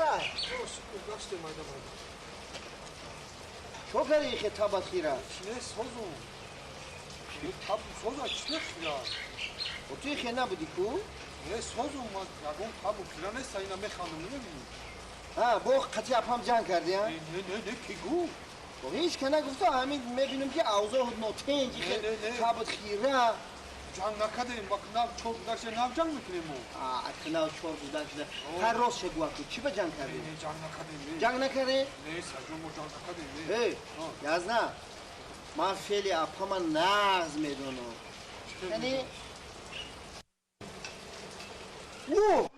خیره گشته مایده چو کاری خطابت خیره چنه سازم تاب سازا چنه خیره و توی خیره نبودی کو؟ نه سازم من یکم تابو خیره نیست اینا میخوانم نمیبینی با قطعی اپام جنگ کردی ها؟ نه کی گو هیچ که نگفته همین میبینم که اوضاع نوتنجی تابت خیره جنگ نکردیم با کنار چور بودکشه نو جنگ میکنیم کنار چور بودکشه هر روز چه گوه چی به جنگ کردی؟ نه جنگ نکردیم جنگ نکردی؟ نه سرجون ما جنگ نکردیم یزنه من خیلی اپام نغز میدونم یعنی اوه